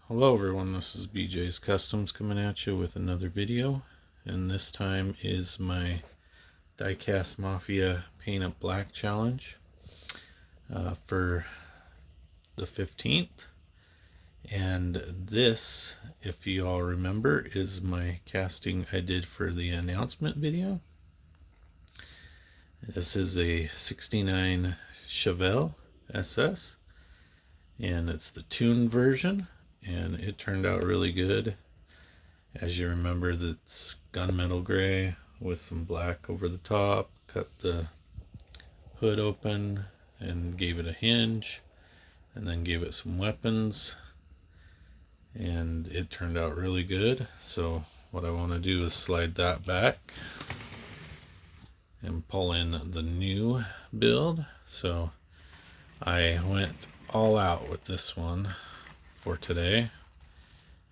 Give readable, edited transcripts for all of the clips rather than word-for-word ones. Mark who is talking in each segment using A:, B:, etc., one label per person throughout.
A: Hello everyone, this is BJ's Customs coming at you with another video, and this time is my Diecast Mafia Paint It Black challenge for the 15th. And this, if you all remember, is my casting I did for the announcement video. This is a 69 Chevelle SS, and it's the tuned version, and it turned out really good. As you remember, that's gunmetal gray with some black over the top. Cut the hood open and gave it a hinge, and then gave it some weapons, and it turned out really good. So what I want to do is slide that back and pull in the new build. So I went all out with this one for today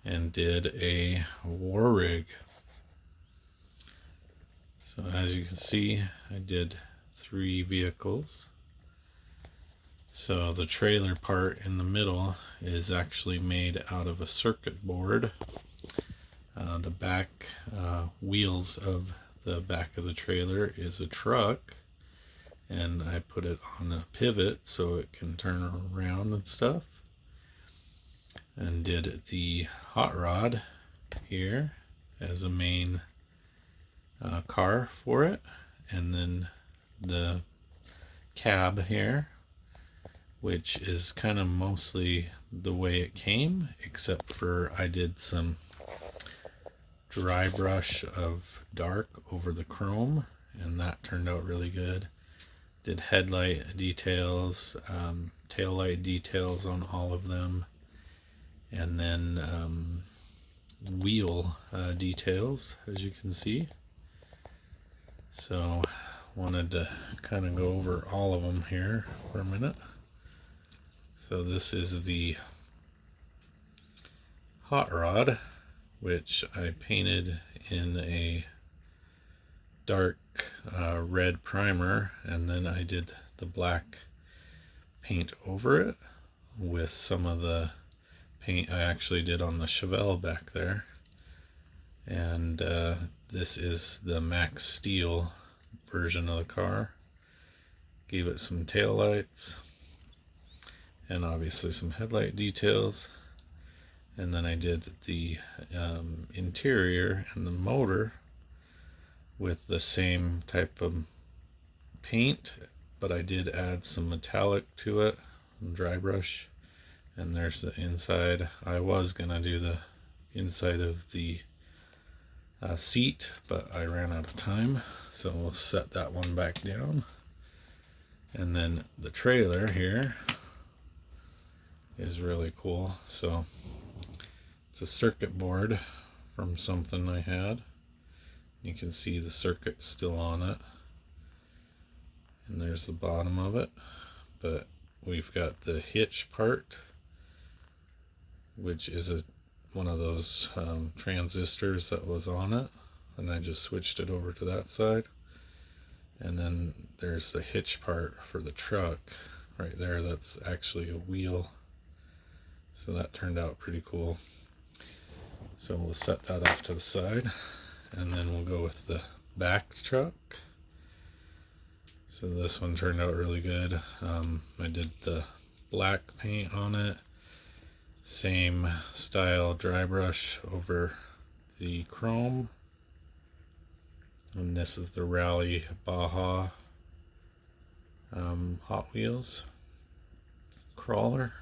A: and did a war rig. So as you can see, I did 3 vehicles. So the trailer part in the middle is actually made out of a circuit board. The back wheels of the back of the trailer is a truck, and I put it on a pivot so it can turn around and stuff. And did the hot rod here as a main car for it, and then the cab here, which is kind of mostly the way it came, except for I did some dry brush of dark over the chrome, and that turned out really good. Did headlight details, tail light details on all of them, and then wheel details, as you can see. So wanted to kind of go over all of them here for a minute. So this is the hot rod, which I painted in a dark red primer, and then I did the black paint over it with some of the paint I actually did on the Chevelle back there. And this is the Max Steel version of the car. Gave it some tail lights and obviously some headlight details, and then I did the interior and the motor with the same type of paint, but I did add some metallic to it and dry brush. And there's the inside. I was gonna do the inside of the seat, but I ran out of time, so we'll set that one back down. And then the trailer here is really cool. So it's a circuit board from something I had. You can see the circuit's still on it, and there's the bottom of it. But we've got the hitch part, which is one of those transistors that was on it, and I just switched it over to that side. And then there's the hitch part for the truck right there. That's actually a wheel, so that turned out pretty cool. So we'll set that off to the side, and then we'll go with the back truck. So this one turned out really good. I did the black paint on it, same style dry brush over the chrome, and this is the Rally Baja Hot Wheels crawler,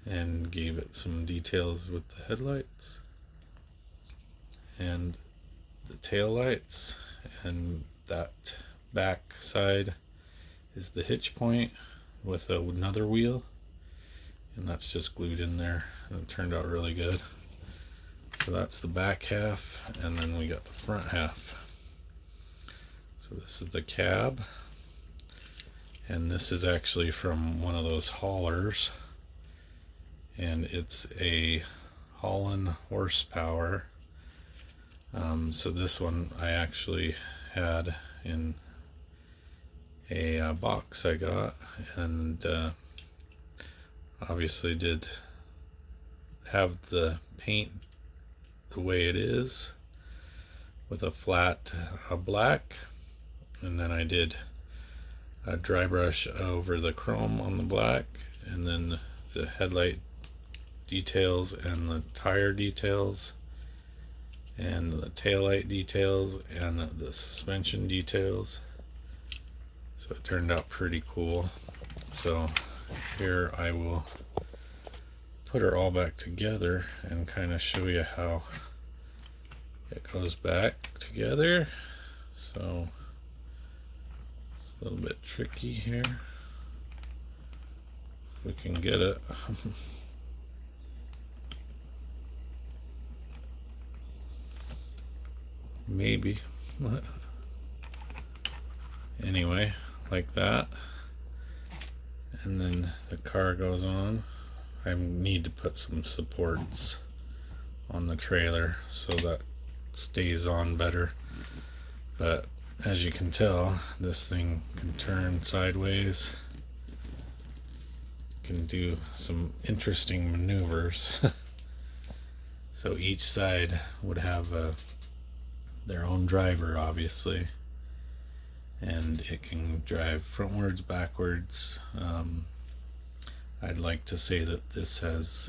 A: and gave it some details with the headlights and the tail lights. And that back side is the hitch point with another wheel, and that's just glued in there, and it turned out really good. So that's the back half, and then we got the front half. So this is the cab, and this is actually from one of those haulers, and it's a Holland horsepower. So this one I actually had in a box I got, and obviously did have the paint the way it is with a flat black, and then I did a dry brush over the chrome on the black, and then the headlight details and the tire details and the taillight details and the suspension details. So it turned out pretty cool. So here I will put her all back together and kind of show you how it goes back together. So it's a little bit tricky here. If we can get it. Maybe. Anyway, like that. And then the car goes on. I need to put some supports on the trailer so that stays on better. But as you can tell, this thing can turn sideways, can do some interesting maneuvers. So each side would have their own driver, obviously, and it can drive frontwards, backwards. I'd like to say that this has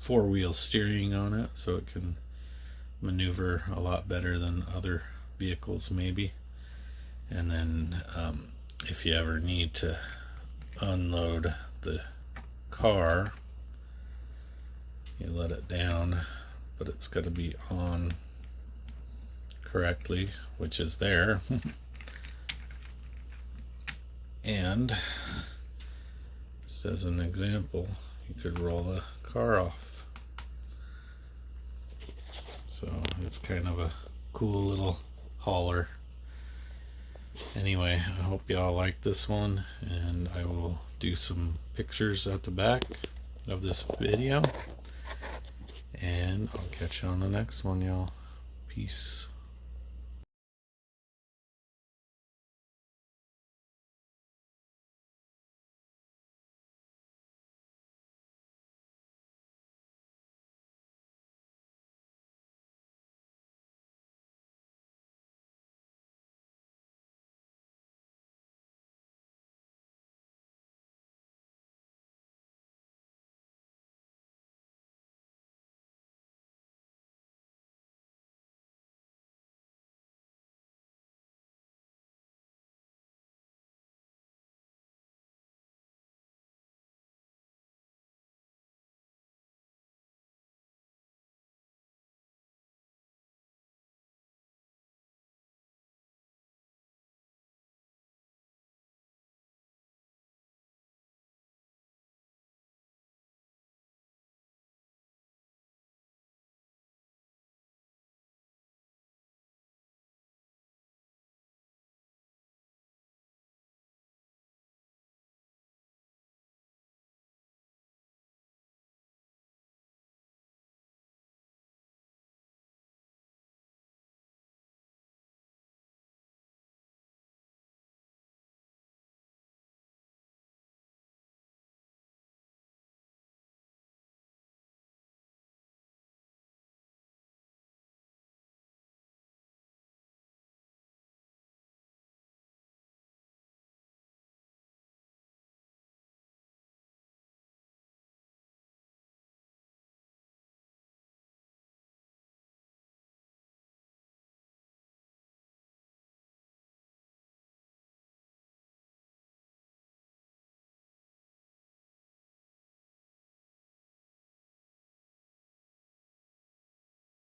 A: four-wheel steering on it, so it can maneuver a lot better than other vehicles maybe. And then if you ever need to unload the car, you let it down, but it's got to be on correctly, which is there. And just as an example, you could roll the car off. So it's kind of a cool little hauler. Anyway, I hope y'all like this one, and I will do some pictures at the back of this video, and I'll catch you on the next one, y'all. Peace.